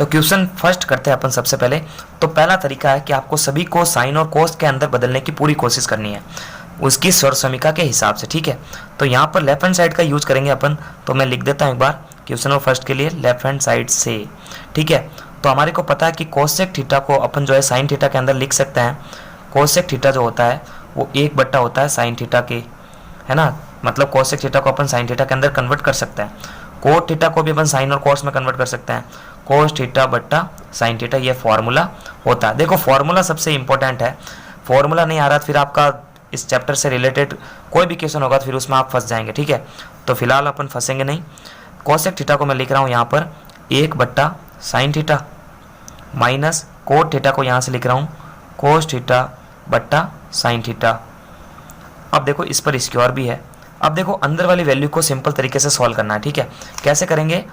तो question first करते हैं अपन सबसे पहले। तो पहला तरीका है कि आपको सभी को साइन और कोस के अंदर बदलने की पूरी कोशिश करनी है उसकी स्वर समीका के हिसाब से, ठीक है। तो यहाँ पर लेफ्ट हैंड साइड का यूज करेंगे अपन, तो मैं लिख देता हूँ एक बार क्वेश्चन नंबर फर्स्ट के लिए लेफ्ट हैंड साइड से, ठीक है। तो हमारे को पता है कि कोसेक थीटा को अपन जो है साइन थीटा के अंदर लिख सकते हैं। कोसेक थीटा जो होता है वो 1/, होता है साइन थीटा के, है ना। मतलब कोसेक थीटा को अपन साइन थीटा के अंदर कन्वर्ट कर सकते हैं। कोट थीटा को भी अपन साइन और कोस में कन्वर्ट कर सकते हैं। कोस थीटा बट्टा साइन थीटा, ये फॉर्मूला होता है। देखो फॉर्मूला सबसे इंपॉर्टेंट है, फॉर्मूला नहीं आ रहा तो फिर आपका इस चैप्टर से रिलेटेड कोई भी क्वेश्चन होगा तो फिर उसमें आप फंस जाएंगे, ठीक है। तो फिलहाल अपन फंसेंगे नहीं। कोसेक थीटा को मैं लिख रहा हूँ यहाँ पर 1/, sign theta minus cot theta को यहाँ से लिख रहा हूँ कोस थीटा बट्टा साइन थीटा। अब देखो इस पर स्क्वायर भी है। अब देखो अंदर वाली वैल्यू को सिंपल तरीके से सॉल्व करना है, ठीक है। कैसे करेंगे,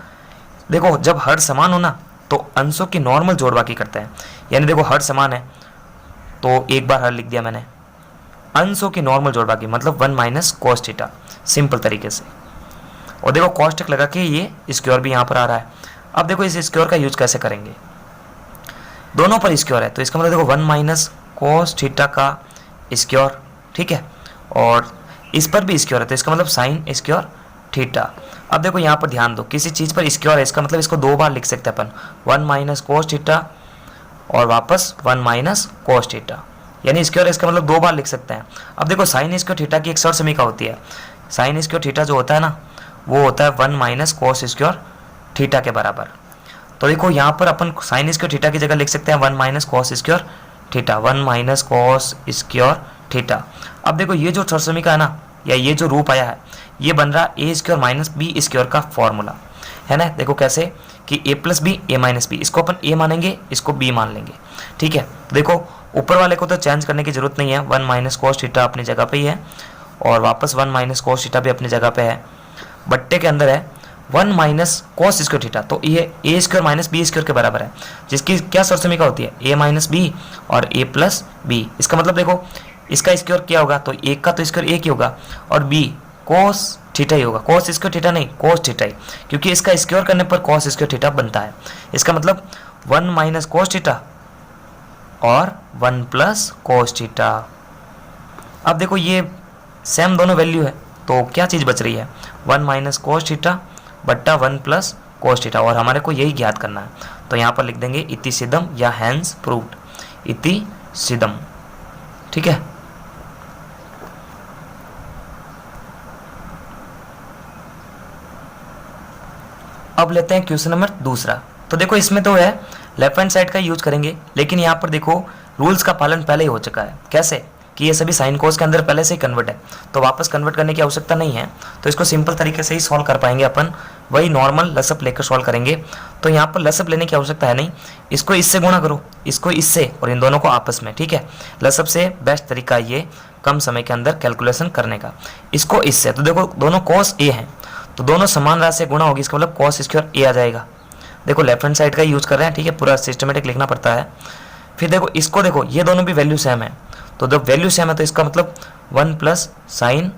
देखो जब हर समान हो ना तो अंशों की नॉर्मल जोड़ बाकी करते हैं। यानी देखो हर समान है तो एक बार हर लिख दिया मैंने, अंशों की नॉर्मल जोड़ बाकी मतलब 1 माइनस कोस थीटा, सिंपल तरीके से। और देखो कॉस्टिक लगा के ये स्क्वायर भी यहाँ पर आ रहा है। अब देखो इस स्क्वायर का यूज कैसे करेंगे, दोनों पर स्क्वायर है तो इसका मतलब देखो 1 माइनस कोस थीटा का स्क्वायर, ठीक है। और इस पर भी स्क्वायर है तो इसका मतलब साइन स्क्वायर थीटा। अब देखो यहाँ पर ध्यान दो, किसी चीज़ पर स्क्वायर है इसका मतलब इसको दो बार लिख सकते हैं अपन, 1 माइनस कोस थीटा और वापस 1 माइनस कोस थीटा, यानी स्क्वायर इसका मतलब दो बार लिख सकते हैं। अब देखो साइन स्क्वायर थीटा की एक सर समीका होती है। साइन स्क्वायर थीटा जो होता है ना वो होता है 1 माइनस कोस स्क्वायर थीटा के बराबर। तो देखो यहाँ पर अपन साइन स्क्वायर थीटा की जगह लिख सकते हैं 1 minus cos square theta, 1 minus cos square theta. अब देखो ये जो सर समीका है ना, या ये जो रूप आया है ये बन रहा a square minus b square का फॉर्मूला, है ना। देखो कैसे कि a plus b a minus b, इसको अपन a मानेंगे इसको b मान लेंगे, ठीक है। देखो ऊपर वाले को तो चेंज करने की जरूरत नहीं है, 1 माइनस कोस थीटा अपनी जगह पे ही है और वापस 1 माइनस कोस थीटा भी अपनी जगह पे है। बट्टे के अंदर है 1 माइनस कोस स्क्वायर थीटा, तो ये ए स्क्वायर माइनस बी स्क्वायर के बराबर है, जिसकी क्या सर समीका होती है a माइनस बी और a प्लस बी। इसका मतलब देखो इसका स्क्वायर क्या होगा, तो एक का तो स्क्वायर एक ही होगा और b कोस थीटा ही होगा, कोस स्क्वायर थीटा नहीं कोस थीटा ही, क्योंकि इसका स्क्वायर करने पर कोस स्क्वायर थीटा बनता है। इसका मतलब 1 माइनस कोस थीटा और 1 प्लस कोस थीटा। अब देखो ये सेम दोनों वैल्यू है तो क्या चीज़ बच रही है, 1 माइनस कोस थीटा बट्टा 1 प्लस कोस थीटा, और हमारे को यही ज्ञात करना है। तो यहाँ पर लिख देंगे इति सिद्धम या हैंस प्रूव्ड, इति सिद्धम, ठीक है। अब लेते हैं क्वेश्चन नंबर दूसरा। तो देखो इसमें तो है लेफ्ट हैंड साइड का यूज करेंगे, लेकिन यहाँ पर देखो रूल्स का पालन पहले ही हो चुका है। कैसे कि ये सभी साइन कोस के अंदर पहले से ही कन्वर्ट है, तो वापस कन्वर्ट करने की आवश्यकता नहीं है। तो इसको सिंपल तरीके से ही सॉल्व कर पाएंगे अपन, वही नॉर्मल लसअप लेकर सॉल्व करेंगे। तो यहाँ पर लसअप लेने की आवश्यकता है नहीं, इसको इससे गुणा करो, इसको इससे और इन दोनों को आपस में, ठीक है। लसअप से बेस्ट तरीका ये कम समय के अंदर कैलकुलेशन करने का। इसको इससे, तो देखो दोनों कोस ए हैं तो दोनों समान राशि से गुणा होगी, इसका मतलब कोस स्क्वायर ए आ जाएगा। देखो लेफ्ट हैंड साइड का यूज कर रहे हैं, ठीक है, पूरा सिस्टमेटिक लिखना पड़ता है। फिर देखो इसको देखो ये दोनों भी वैल्यू सेम है, तो जब वैल्यू सेम है तो इसका मतलब 1 प्लस साइन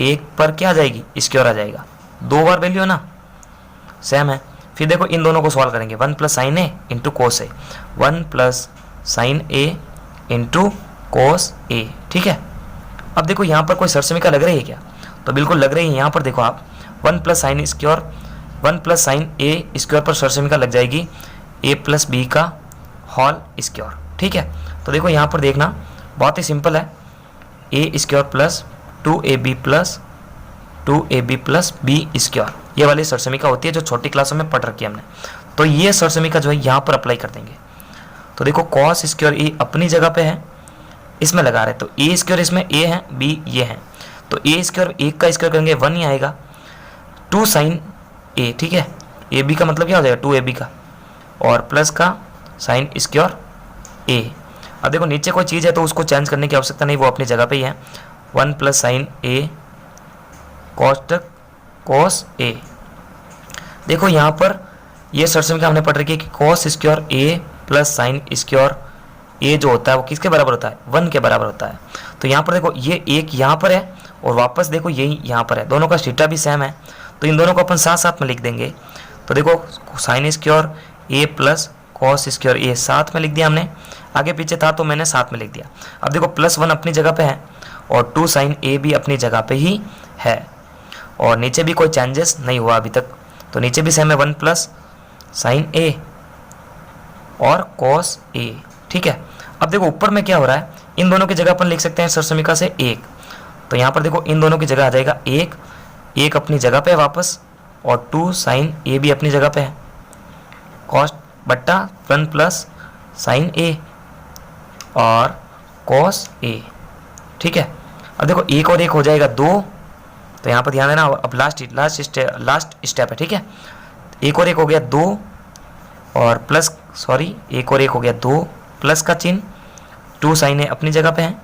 एक पर क्या आ जाएगी स्क्वायर आ जाएगा, दो बार वैल्यू है ना सेम है। फिर देखो इन दोनों को सॉल्व करेंगे, 1 प्लस साइन ए इंटू कोस ए, 1 प्लस साइन ए इंटू कोस ए, ठीक है। अब देखो यहाँ पर कोई सरसमीका लग रही है क्या, तो बिल्कुल लग रही है। यहाँ पर देखो आप 1 plus sine square 1 plus sine A square पर सरसमीका लग जाएगी a प्लस बी का होल स्क्वायर, ठीक है। तो देखो यहाँ पर देखना बहुत ही सिंपल है, a square plus 2ab plus 2ab plus B square, ये वाली सरसमीका होती है जो छोटी क्लासों में पढ़ रखी है हमने। तो ये सरसमीका जो है यहाँ पर अप्लाई कर देंगे। तो देखो कॉस स्क्वायर ए अपनी जगह पे है, इसमें लगा रहे तो a स्क्वायर इसमें a है b ये है, तो a स्क्वायर एक का स्क्वायर करेंगे 1 ही आएगा, 2 साइन ए, ठीक है। ए बी का मतलब क्या हो जाएगा 2ab का और प्लस का साइन स्क्वायर ए। अब देखो नीचे कोई चीज़ है तो उसको चेंज करने की आवश्यकता नहीं, वो अपनी जगह पे ही है, 1 प्लस साइन ए कॉस्टक कोस ए। देखो यहाँ पर ये सरसमीका हमने पढ़ रखी है कि कोस स्क्वायर ए प्लस साइन स्क्वायर ए जो होता है वो किसके बराबर होता है 1 के बराबर होता है। तो यहाँ पर देखो ये एक यहाँ पर है और वापस देखो यही यहाँ पर है, दोनों का थीटा भी सेम है, तो इन दोनों को अपन साथ साथ में लिख देंगे। तो देखो साइन स्क्वायर ए प्लस कॉस स्क्वायर ए साथ में लिख दिया हमने, आगे पीछे था तो मैंने साथ में लिख दिया। अब देखो +1 अपनी जगह पे है और 2 साइन ए भी अपनी जगह पे ही है और नीचे भी कोई चेंजेस नहीं हुआ अभी तक, तो नीचे भी सेम है 1 प्लस साइन ए और कॉस ए। ठीक है, अब देखो ऊपर में क्या हो रहा है, इन दोनों की जगह अपन लिख सकते हैं सरसमीका से 1, तो यहाँ पर देखो इन दोनों की जगह आ जाएगा 1 अपनी जगह पे है वापस और 2 साइन ए भी अपनी जगह पे है, कॉस बट्टा 1 प्लस साइन ए और कॉस ए। ठीक है, अब देखो 1 और 1 हो जाएगा 2, तो यहाँ पर ध्यान देना, अब लास्ट स्टेप है। ठीक है, 1 और 1 हो गया 2 और प्लस 1 और 1 हो गया 2 प्लस का चिन्ह, 2 साइन ए अपनी जगह पे है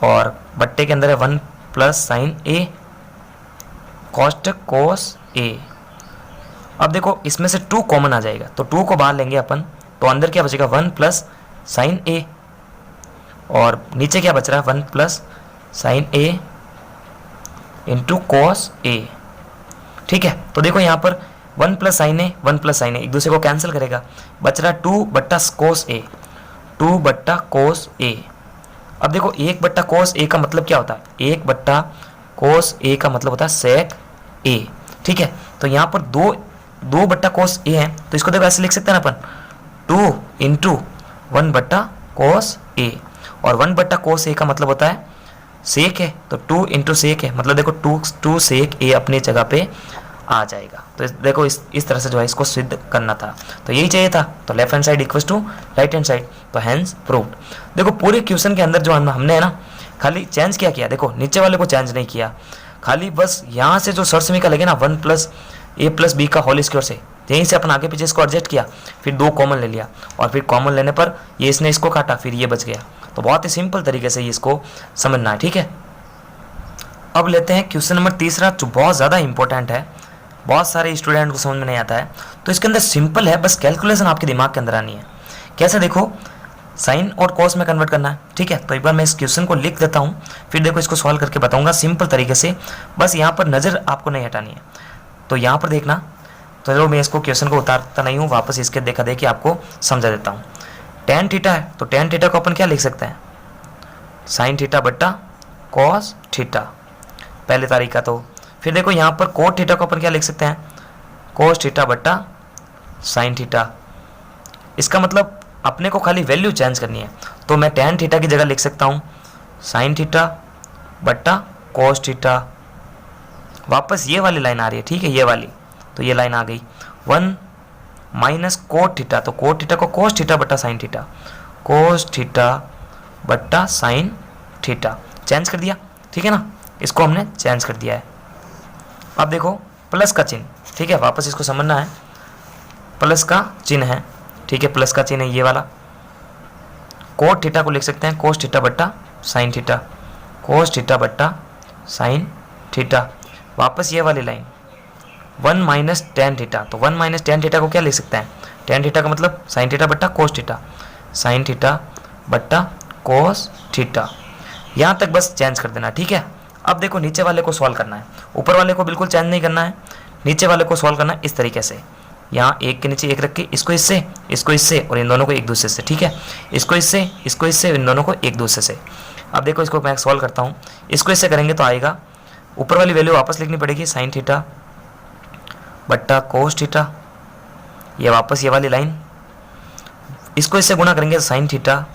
और बट्टे के अंदर है 1 प्लस साइन ए कॉस्ट कोस ए। अब देखो इसमें से 2 कॉमन आ जाएगा, तो 2 को बाहर लेंगे अपन, तो अंदर क्या बचेगा 1 प्लस साइन ए और नीचे क्या बच रहा है 1 plus sine A into cos A. ठीक है, तो देखो यहाँ पर 1 प्लस साइन ए एक दूसरे को कैंसिल करेगा, बच रहा है 2 बट्टा कोस ए, 2 बट्टा कोस ए। अब देखो 1 बट्टा कोस ए का मतलब क्या होता है, 1 बट्टा कोस ए का मतलब होता है सेक ए। ठीक है, तो यहाँ पर 2 बट्टा कोस ए है, तो इसको देखो ऐसे लिख सकते हैं ना अपन, 2 इंटू 1 बट्टा कोस ए और 1 बट्टा कोस ए का मतलब होता है सेक है, तो 2 इंटू सेक है, मतलब देखो 2 सेक ए अपनी जगह पे आ जाएगा। तो देखो इस तरह से जो है इसको सिद्ध करना था, तो यही चाहिए था, तो left hand side equals to right hand side, तो हैंस प्रूव्ड। देखो पूरे क्वेश्चन के अंदर जो हमने है ना खाली चेंज क्या किया, देखो नीचे वाले को चेंज नहीं किया, खाली बस यहाँ से जो सरसमीका लगे ना 1 प्लस ए प्लस बी का होल स्क्वायर से, यहीं से अपन आगे पीछे इसको एडजस्ट किया, फिर 2 कॉमन ले लिया और फिर कॉमन लेने पर ये इसने इसको काटा, फिर ये बच गया। तो बहुत ही सिंपल तरीके से इसको समझना है। ठीक है, अब लेते हैं क्वेश्चन नंबर 3 जो बहुत ज़्यादा इंपॉर्टेंट है, बहुत सारे स्टूडेंट को समझ में नहीं आता है, तो इसके अंदर सिंपल है, बस कैलकुलेशन आपके दिमाग के अंदर आनी है। कैसे, देखो साइन और कॉस में कन्वर्ट करना है। ठीक है, तो एक बार मैं इस क्वेश्चन को लिख देता हूँ, फिर देखो इसको सॉल्व करके बताऊंगा सिंपल तरीके से, बस यहाँ पर नज़र आपको नहीं हटानी है। तो यहाँ पर देखना, तो चलो मैं इसको क्वेश्चन को उतारता नहीं हूँ, वापस इसके देखा देखी आपको समझा देता हूँ। tan थीटा है, तो tan थीटा को अपन क्या लिख सकते हैं, साइन थीटा बट्टा कॉस थीटा, पहले तारीख का। तो फिर देखो यहाँ पर कोट थीटा को अपन क्या लिख सकते हैं, कोस थीटा बट्टा साइन थीटा। इसका मतलब अपने को खाली वैल्यू चेंज करनी है, तो मैं tan थीटा की जगह लिख सकता हूँ साइन थीटा बट्टा कोस थीटा। वापस ये वाली लाइन आ रही है, ठीक है, ये वाली, तो ये लाइन आ गई 1 माइनस कोट थीटा, तो कोट थीटा को कोस थीटा बट्टा साइन थीटा, कोस थीटा बट्टा साइन थीटा, चेंज कर दिया। ठीक है ना, इसको हमने चेंज कर दिया है। अब देखो प्लस का चिन्ह, ठीक है, वापस इसको समझना है, प्लस का चिन्ह है। ठीक है, प्लस का चिन्ह है ये वाला, कोट थीटा को लिख सकते हैं कोस थीटा बट्टा साइन थीटा, कोस थीटा बट्टा साइन थीटा। वापस ये वाली लाइन 1 माइनस tan थीटा, तो 1 माइनस tan थीटा को क्या लिख सकते हैं, tan थीटा का मतलब साइन थीटा बट्टा कोस थीटा, साइन थीटा बट्टा कोस थीटा। यहाँ तक बस चेंज कर देना। ठीक है, अब देखो नीचे वाले को सॉल्व करना है, ऊपर वाले को बिल्कुल चेंज नहीं करना है, नीचे वाले को सॉल्व करना है इस तरीके से, यहाँ एक के नीचे एक रख के इसको इससे और इन दोनों को एक दूसरे से। ठीक है, इसको इससे इन दोनों को एक दूसरे से। अब देखो इसको मैं सॉल्व करता हूँ, इसको इससे करेंगे तो आएगा, ऊपर वाली वैल्यू वापस लिखनी पड़ेगी साइन थीटा बट्टा कोस थीटा, ये वापस ये वाली लाइन, इसको इससे गुणा करेंगे तो साइन थीटा,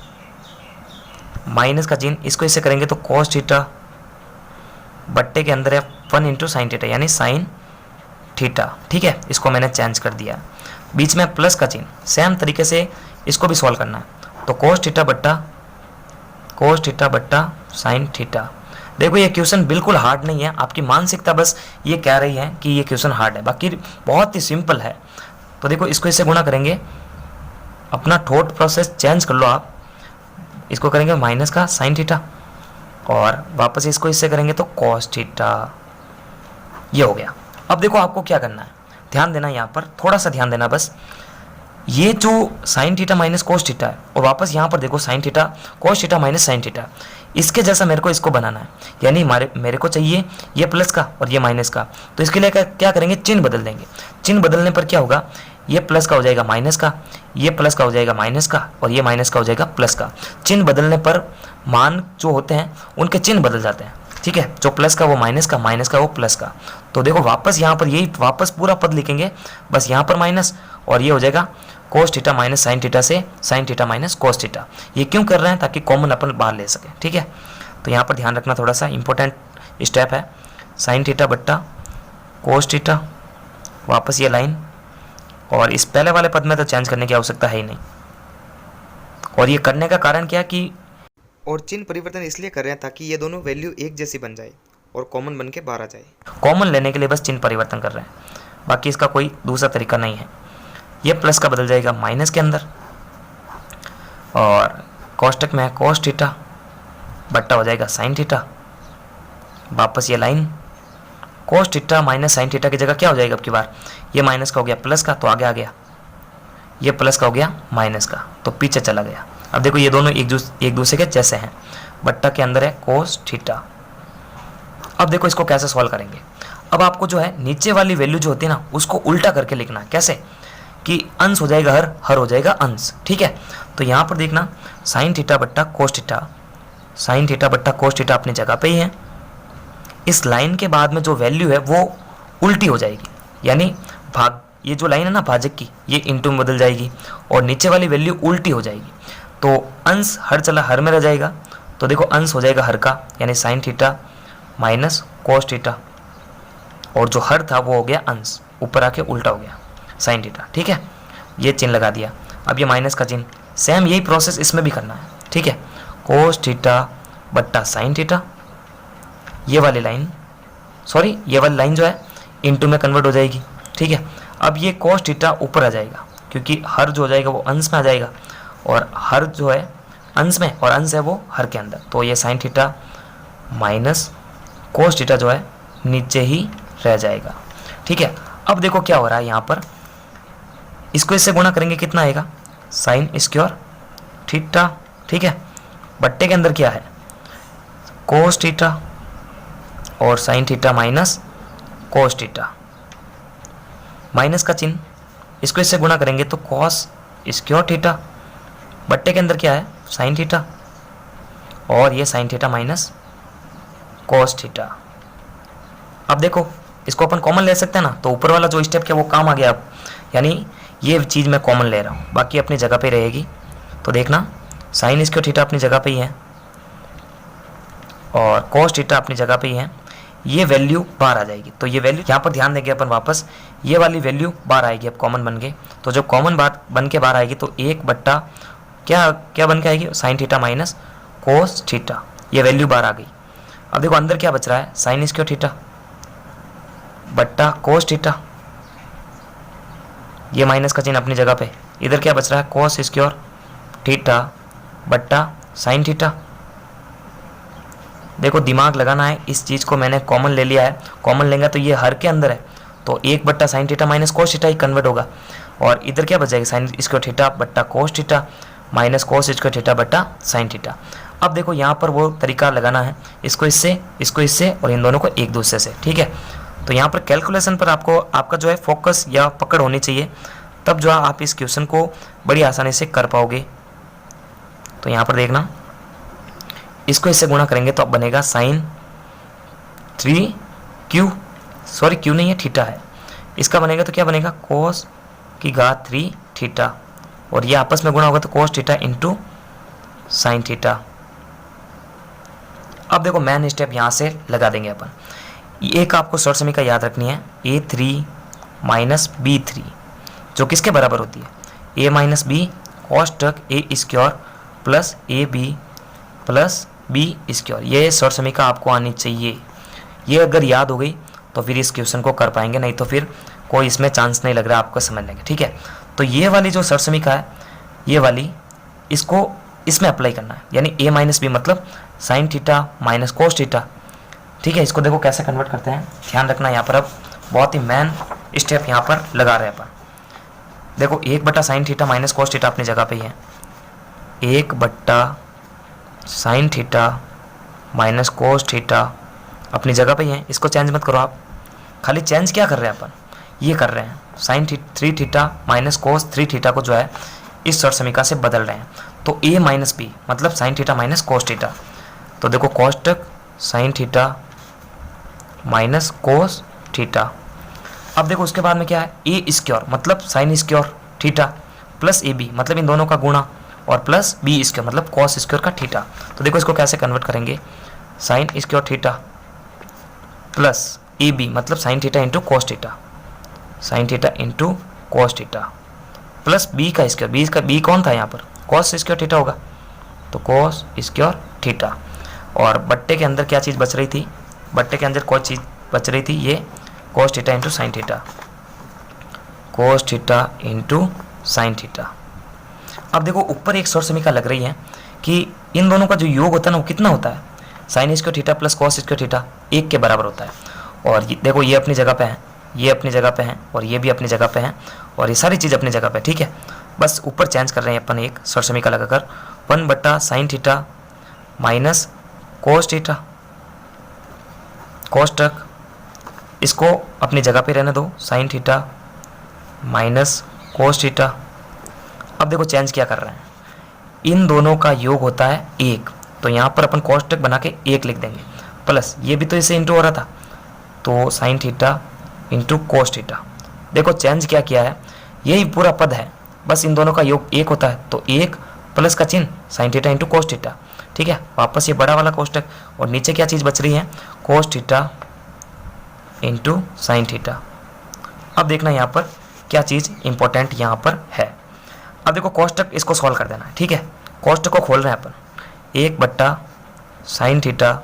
माइनस का चिन्ह, इसको इससे करेंगे तो कोस थीटा, बट्टे के अंदर है 1 इंटू साइन थीटा यानी साइन थीटा। ठीक है, इसको मैंने चेंज कर दिया, बीच में प्लस का चिन्ह, सेम तरीके से इसको भी सॉल्व करना है, तो कोस थीटा बट्टा साइन थीटा। देखो ये क्वेश्चन बिल्कुल हार्ड नहीं है, आपकी मानसिकता बस ये कह रही है कि ये क्वेश्चन हार्ड है, बाकी बहुत ही सिंपल है। तो देखो इसको इससे गुणा करेंगे, अपना थॉट प्रोसेस चेंज कर लो आप, इसको करेंगे माइनस का साइन थीटा और वापस इसको इससे करेंगे तो कॉस थीटा, ये हो गया। अब देखो आपको क्या करना है, ध्यान देना, यहाँ पर थोड़ा सा ध्यान देना बस, ये जो sign theta minus cos theta है और वापस यहाँ पर देखो sine theta cos theta minus sine theta, इसके जैसा मेरे को इसको बनाना है, यानी मेरे को चाहिए ये प्लस का और ये माइनस का, तो इसके लिए क्या करेंगे, चिन्ह बदल देंगे। चिन्ह बदलने पर क्या होगा, ये प्लस का हो जाएगा माइनस का, ये प्लस का हो जाएगा माइनस का, और ये माइनस का हो जाएगा प्लस का। चिन्ह बदलने पर मान जो होते हैं उनके चिन्ह बदल जाते हैं, ठीक है। जो प्लस का वो माइनस का, माइनस का वो प्लस का। तो देखो वापस यहाँ पर यही वापस पूरा पद लिखेंगे, बस यहाँ पर माइनस, और ये हो जाएगा cos theta minus sine theta से sine theta minus cos theta. ये क्यों कर रहे हैं? ताकि कॉमन अपन बाहर ले सके, ठीक है। तो यहाँ पर ध्यान रखना, थोड़ा सा इंपॉर्टेंट स्टेप है। साइन थीटा बट्टा कोस थीटा, वापस ये लाइन, और इस पहले वाले पद में तो चेंज करने की आवश्यकता है ही नहीं। और ये करने का कारण क्या कि और चिन्ह परिवर्तन इसलिए कर रहे हैं ताकि ये दोनों वैल्यू एक जैसी बन जाए और कॉमन बन के बाहर आ जाए। कॉमन लेने के लिए बस चिन्ह परिवर्तन कर रहे हैं, बाकी इसका कोई दूसरा तरीका नहीं है। ये प्लस का बदल जाएगा माइनस के अंदर, और कोष्टक में है कोस थीटा बट्टा हो जाएगा साइन थीटा, वापस ये लाइन कोस थीटा माइनस साइन थीटा की जगह क्या हो जाएगा अब की बार, ये माइनस का हो गया प्लस का, तो आगे आ गया ये प्लस का हो गया माइनस का, तो पीछे चला गया। अब देखो ये दोनों एक दूसरे के जैसे हैं, बट्टा के अंदर है कोस थीटा। अब देखो इसको कैसे सॉल्व करेंगे। अब आपको जो है नीचे वाली वैल्यू जो होती है ना उसको उल्टा करके लिखना है। कैसे कि अंश हो जाएगा हर हो जाएगा अंश, ठीक है। तो यहाँ पर देखना साइन थीटा बट्टा कोस थीटा, साइन थीटा बट्टा कोस थीटा अपनी जगह पे ही है। इस लाइन के बाद में जो वैल्यू है वो उल्टी हो जाएगी, यानी भाग, ये जो लाइन है ना भाजक की, ये इंटू में बदल जाएगी और नीचे वाली वैल्यू उल्टी हो जाएगी। तो अंश हर चला हर में रह जाएगा, तो देखो अंश हो जाएगा हर का, यानी sign theta minus cos theta, और जो हर था वो हो गया अंश, ऊपर आके उल्टा हो गया साइन थीटा, ठीक है। ये चिन्ह लगा दिया। अब ये माइनस का चिन्ह, सेम यही प्रोसेस इसमें भी करना है, ठीक है। कोस थीटा बट्टा साइन थीटा, ये वाली लाइन, सॉरी ये वाली लाइन जो है इंटू में कन्वर्ट हो जाएगी, ठीक है। अब ये कोस थीटा ऊपर आ जाएगा, क्योंकि हर जो हो जाएगा वो अंश में आ जाएगा, और हर जो है अंश में और अंश है वो हर के अंदर, तो ये sign theta minus cos theta जो है नीचे ही रह जाएगा, ठीक है। अब देखो क्या हो रहा है यहाँ पर, इसको इससे गुणा करेंगे कितना आएगा, साइन स्क्वायर थीटा, ठीक है। बट्टे के अंदर क्या है कोस थीटा और sign theta minus cos theta, minus का चिन्ह, इसको इससे गुणा करेंगे तो कॉस स्क्वायर थीटा, बट्टे के अंदर क्या है साइन थीटा, और ये sign theta minus cos theta. अब देखो इसको अपन कॉमन ले सकते हैं ना, तो ऊपर वाला जो स्टेप क्या वो काम आ गया अब, यानी ये चीज़ मैं कॉमन ले रहा हूँ, बाकी अपनी जगह पे रहेगी। तो देखना साइन स्क्वायर थीटा अपनी जगह पे ही है और कोस थीटा अपनी जगह पे ही है, ये वैल्यू बाहर आ जाएगी। तो ये वैल्यू यहाँ पर ध्यान देंगे अपन वापस, ये वाली वैल्यू बाहर आएगी अब कॉमन बन के। तो जब कॉमन बात बन के बाहर आएगी तो एक बट्टा क्या क्या बन के आएगी, sign theta minus cos theta, ये वैल्यू बाहर आ गई। अब देखो अंदर क्या बच रहा है, साइन स्क्वायर थीटा बट्टा कोस थीटा, ये माइनस का चिन्ह अपनी जगह पे, इधर क्या बच रहा है कोस स्क्वायर थीटा बट्टा साइन थीटा। देखो दिमाग लगाना है, इस चीज़ को मैंने कॉमन ले लिया है, कॉमन लेंगे तो ये हर के अंदर है, तो एक बट्टा sine theta minus cos theta ही कन्वर्ट होगा, और इधर क्या बच जाएगा साइन स्क्वायर थीटा बट्टा cos theta minus cos square theta बट्टा साइन थीटा। अब देखो यहाँ पर वो तरीका लगाना है, इसको इससे और इन दोनों को एक दूसरे से, ठीक है। तो यहाँ पर कैलकुलेशन पर आपको आपका जो है फोकस या पकड़ होनी चाहिए, तब जो है आप इस क्वेश्चन को बड़ी आसानी से कर पाओगे। तो यहाँ पर देखना, इसको इससे गुणा करेंगे तो अब बनेगा साइन 3 सॉरी क्यू नहीं है थीटा है, इसका बनेगा तो क्या बनेगा कोस की घात 3 थीटा, और ये आपस में गुणा होगा तो कोस थीटा इंटू साइन थीटा। अब देखो मेन स्टेप यहाँ से लगा देंगे अपन। एक आपको शॉर्ट समीकरण याद रखनी है, A3 माइनस B3 जो किसके बराबर होती है, A माइनस बी कोष्टक A square plus AB plus B square. ये शॉर्ट समीकरण आपको आनी चाहिए, ये अगर याद हो गई तो फिर इस क्वेश्चन को कर पाएंगे, नहीं तो फिर कोई इसमें चांस नहीं लग रहा आपको समझने का, ठीक है। तो ये वाली जो शॉर्ट समीकरण है, ये वाली इसको इसमें अप्लाई करना है, यानी A माइनस बी मतलब sine theta minus cos theta, ठीक है। इसको देखो कैसे कन्वर्ट करते हैं, ध्यान रखना यहाँ पर। अब बहुत ही मेन स्टेप यहाँ पर लगा रहे हैं अपन। देखो एक बट्टा sine theta minus cos theta अपनी जगह पे ही है, एक बट्टा sine theta minus cos theta अपनी जगह पे ही है, इसको चेंज मत करो आप। खाली चेंज क्या कर रहे हैं अपन, ये कर रहे हैं, sine 3 theta minus cos 3 theta को जो है इस सर समीकरण से बदल रहे हैं। तो a माइनस बी मतलब sine theta minus cos theta. तो देखो कोष्टक sine theta minus cos theta. अब देखो उसके बाद में क्या है, ए स्क्योर मतलब sine square theta plus A B मतलब इन दोनों का गुणा और प्लस बी स्क्योर मतलब कॉस स्क्योर का थीटा। तो देखो इसको कैसे कन्वर्ट करेंगे, sine square theta plus A B मतलब sine theta into cos theta, sine theta into cos theta plus B का स्क्योर, बी कौन था यहाँ पर, कॉस स्क्योर थीटा होगा। तो कॉस स्क्योर थीटा और बट्टे के अंदर क्या चीज़ बच रही थी, बट्टे के अंदर कोई चीज़ बच रही थी, ये cos theta into sine theta, cos theta into sine theta. अब देखो ऊपर एक सौर समीकरण लग रही है कि इन दोनों का जो योग होता है ना वो कितना होता है, sine square theta plus cos square theta 1 के बराबर होता है। और ये देखो ये अपनी जगह पे है, ये अपनी जगह पे है और ये भी अपनी जगह पे है और ये सारी चीज़ अपनी जगह पे, ठीक है। बस ऊपर चेंज कर रहे हैं अपन एक सौर समीकरण लगाकर 1/sin theta minus cos theta, कोष्टक इसको अपनी जगह पे रहने दो, sine theta minus cos theta. अब देखो चेंज क्या कर रहे हैं, इन दोनों का योग होता है 1, तो यहाँ पर अपन कोष्टक बना के 1 लिख देंगे प्लस ये भी तो इसे इंटू हो रहा था, तो sign theta into cos theta. देखो चेंज क्या किया है, यही पूरा पद है, बस इन दोनों का योग 1 होता है तो 1 प्लस का चिन्ह sign theta into cos theta, ठीक है। वापस ये बड़ा वाला कोष्टक और नीचे क्या चीज़ बच रही है, कोस थीटा इंटू साइन थीटा। अब देखना यहाँ पर क्या चीज़ इंपॉर्टेंट यहाँ पर है। अब देखो कोष्टक इसको सॉल्व कर देना है, ठीक है। कोष्टक को खोल रहे हैं अपन, 1/sin theta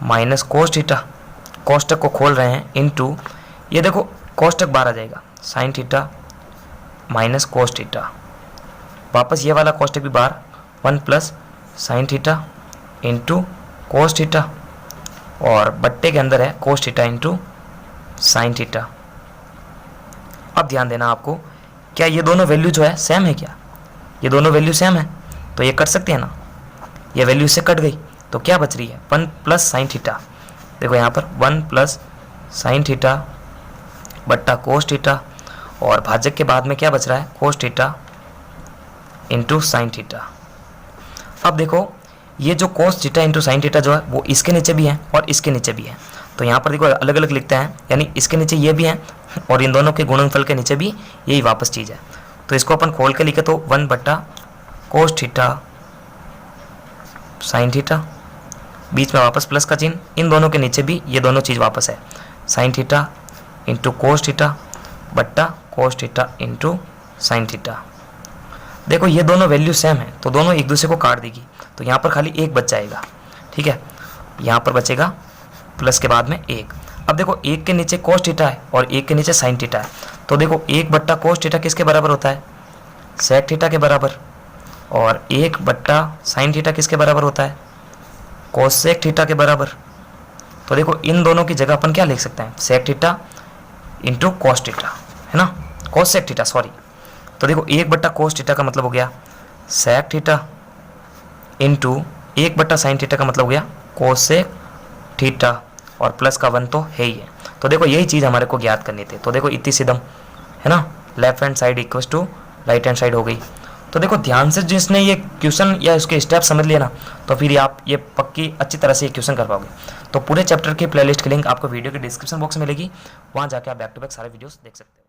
minus cos theta, कोष्टक को खोल रहे हैं इंटू ये देखो कोष्टक बाहर आ जाएगा, sign theta minus cos theta. वापस ये वाला कोष्टक भी बाहर, 1+sin theta into cos theta और बट्टे के अंदर है कोस थीटा इंटू साइन थीटा। अब ध्यान देना आपको, क्या ये दोनों वैल्यू जो है सेम है, क्या ये दोनों वैल्यू सेम है, तो ये कट सकते हैं ना, ये वैल्यू से कट गई तो क्या बच रही है 1+sin थीटा। देखो यहाँ पर 1+sin थीटा बट्टा कोस थीटा और भाजक के बाद में क्या बच रहा है, कोस थीटा इंटू साइन थीटा। अब देखो ये जो कोस थीटा इंटू साइन थीटा जो है वो इसके नीचे भी है और इसके नीचे भी है, तो यहाँ पर देखो अलग अलग लिखते हैं, यानी इसके नीचे ये भी है और इन दोनों के गुणनफल के नीचे भी यही वापस चीज़ है। तो इसको अपन खोल के लिखे तो 1/cos थीटा साइन थीटा, बीच में वापस प्लस का चिन्ह, इन दोनों के नीचे भी ये दोनों चीज़ वापस है, sine theta into cos theta बट्टा cos theta into sine theta. देखो ये दोनों वैल्यू सेम है तो दोनों एक दूसरे को काट देगी, तो यहाँ पर खाली 1 बच जाएगा, ठीक है। यहाँ पर बचेगा प्लस के बाद में 1। अब देखो 1 के नीचे कोस थीटा है और 1 के नीचे साइन थीटा है, तो देखो 1/cos थीटा किसके बराबर होता है, सेक थीटा के बराबर, और 1/sin थीटा किसके बराबर होता है, कोसेक थीटा के बराबर। तो देखो इन दोनों की जगह अपन क्या लिख सकते हैं, sec theta into cos theta, है ना, कोसेक थीटा सॉरी। तो देखो 1/cos थीटा का मतलब हो गया सेक थीटा इंटू 1/sin थीटा का मतलब हो गया कोसेक थीटा और प्लस का 1 तो है ही है। तो देखो यही चीज़ हमारे को ज्ञात करनी थी, तो देखो इतनी सीधम है ना, left hand side equals to right hand side हो गई। तो देखो ध्यान से जिसने ये क्वेश्चन या उसके स्टेप समझ लिया ना, तो फिर आप ये पक्की अच्छी तरह से ये क्वेश्चन कर पाओगे। तो पूरे चैप्टर की प्लेलिस्ट की लिंक आपको वीडियो के डिस्क्रिप्शन बॉक्स में मिलेगी, वहाँ जाके आप बैक टू बैक सारे वीडियोस देख सकते हो।